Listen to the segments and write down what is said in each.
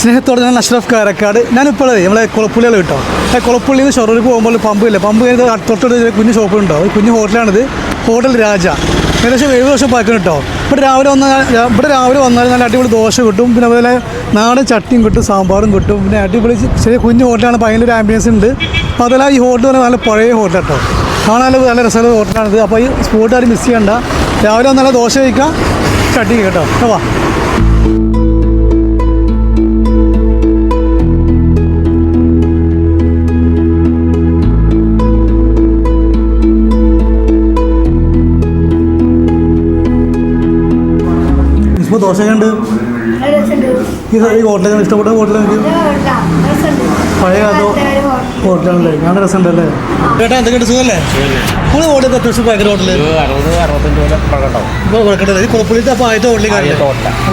സ്നേഹത്തോടെ ഞാൻ അഷ്റഫ് കാരക്കാട്. ഞാനിപ്പോൾ നമ്മളെ കുളപ്പുള്ളികൾ കിട്ടോ. കുളപ്പുള്ളിയിൽ നിന്ന് ഷൊറൂർക്ക് പോകുമ്പോൾ പമ്പ് ഇല്ല, പമ്പ് കഴിഞ്ഞ് തൊട്ടടുത്ത് കുഞ്ഞ് ഷോപ്പുണ്ടോ, കുഞ്ഞ് ഹോട്ടലാണിത്. ഹോട്ടൽ രാജ. ഏകദേശം 7 വർഷം പാക്കണം കേട്ടോ. ഇവിടെ രാവിലെ വന്നാൽ നല്ല അടിപൊളി ദോശ കിട്ടും, പിന്നെ അതുപോലെ നാടൻ ചട്ടിയും കിട്ടും, സാമ്പാറും കിട്ടും, പിന്നെ അടിപൊളി ചെറിയ കുഞ്ഞ് ഹോട്ടലാണ്. അപ്പോൾ അതിൻ്റെ ഒരു ആംബിയൻസ് ഉണ്ട്. അപ്പോൾ അതല്ല ഈ ഹോട്ടൽ പറഞ്ഞാൽ നല്ല പഴയ ഹോട്ടൽ കേട്ടോ, കാണാൻ നല്ല രസമുള്ള ഹോട്ടലാണിത്. അപ്പോൾ ഈ സ്പോട്ട് ആരും മിസ് ചെയ്യണ്ട. രാവിലെ വന്നാൽ ദോശ കഴിക്കാം, ചട്ടി കേട്ടോ. വാ ദോശ കണ്ട് ഈ ഹോട്ടൽ ഇഷ്ടപ്പെട്ട ഹോട്ടൽ എനിക്ക് പഴയ ഹോട്ടലാണല്ലേ, ഞാൻ രസമുണ്ടല്ലേ ചേട്ടാ. എന്തൊക്കെയുണ്ട്, സുഖമല്ലേ? നമ്മൾ ഹോട്ടൽ അത്യാവശ്യം ഭയങ്കര ഹോട്ടല് ഇപ്പോൾ കുളപ്പുള്ളിത്തെ അപ്പോൾ ആദ്യത്തെ ഹോട്ടലിലേക്കാണ്,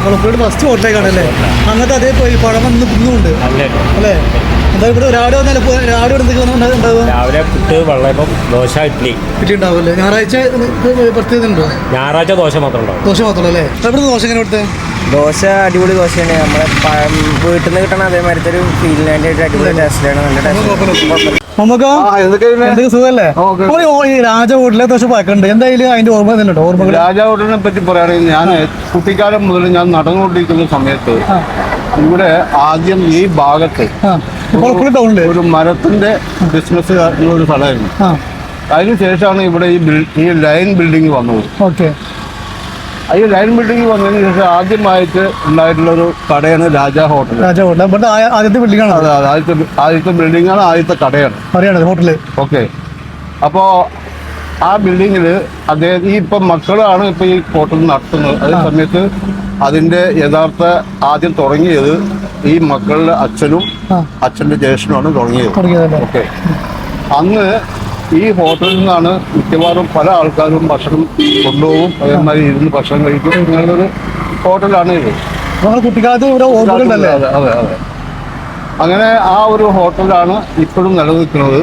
കുളപ്പുള്ളിയുടെ ഫസ്റ്റ് ഹോട്ടലിലേക്കാണല്ലേ. അങ്ങനത്തെ അതേ പോയി പഴം ഇന്നുണ്ട് അല്ലേ. എന്താ ഇവിടെ രാവിലെ രാവിലെ എന്തൊക്കെ ഉണ്ടാവും? രാവിലെ പുട്ട്, വെള്ളയപ്പം, ദോശ, ഇഡ്ഡലി ഉണ്ടാവുമല്ലേ. ഞായറാഴ്ച പ്രത്യേകത ഉണ്ടോ? ഞായറാഴ്ച ദോശ മാത്രം ഉണ്ടാവും. ദോശ മാത്രമല്ല അല്ലേ. എവിടെ ദോശ എങ്ങനെ കൊടുത്തേ? ദോശ അടിപൊളി ദോശയാണ്. നമ്മളെ വീട്ടിൽ നിന്ന് കിട്ടണ അതേമാതിരത്തെ ഒരു ഫീലിന് വേണ്ടി അടിപൊളി ടേസ്റ്റിലാണ്. നല്ല ടേസ്റ്റ്. എന്തൊക്കെ സുഖമല്ലേ? ഈ രാജ ഹോട്ടലിലെ ദോശ പാക്കുണ്ട്, എന്തായാലും അതിന്റെ ഓർമ്മ തന്നെ ഉണ്ടോ? ഓർമ്മ രാജ ഹോട്ടലിനെ പറ്റി പറയുകയാണെങ്കിൽ ഞാൻ കുട്ടിക്കാലം മുതൽ ഞാൻ നടന്നുകൊണ്ടിരിക്കുന്ന സമയത്ത് ഇവിടെ ആദ്യം ഈ ഭാഗത്ത് ഒരു മരത്തിന്റെ ബിസിനസ് ഒരു സ്ഥലമായിരുന്നു. അതിനുശേഷമാണ് ഇവിടെ ഈ ലൈൻ ബിൽഡിംഗ് വന്നത്. ഈ ലൈൻ ബിൽഡിംഗ് വന്നതിന് ശേഷം ആദ്യമായിട്ട് ഉണ്ടായിട്ടുള്ള ഒരു കടയാണ് രാജ ഹോട്ടൽ. ആദ്യത്തെ ബിൽഡിംഗ് ആണ്. അതെ, ആദ്യത്തെ ബിൽഡിംഗ് ആണ്, ആദ്യത്തെ കടയാണ് ഹോട്ടല്. ഓക്കെ. അപ്പോ ആ ബിൽഡിങ്ങില് അദ്ദേഹം ഇപ്പം മക്കളാണ് ഇപ്പൊ ഈ ഹോട്ടൽ നടത്തുന്നത്. അതേ സമയത്ത് അതിന്റെ യഥാർത്ഥ ആദ്യം തുടങ്ങിയത് ഈ മക്കളുടെ അച്ഛനും അച്ഛന്റെ ജ്യേഷ്ഠനുമാണ് തുടങ്ങിയത്. ഓക്കെ. അന്ന് ഈ ഹോട്ടലിൽ നിന്നാണ് മിക്കവാറും പല ആൾക്കാരും ഭക്ഷണം കൊണ്ടുപോകും, അതേമാതിരി ഇരുന്ന് ഭക്ഷണം കഴിക്കും. ഇങ്ങനൊരു ഹോട്ടലാണ് ഇത്. കുട്ടിക്കാലത്ത് അതെ. അങ്ങനെ ആ ഒരു ഹോട്ടലാണ് ഇപ്പോഴും നിലനിൽക്കുന്നത്.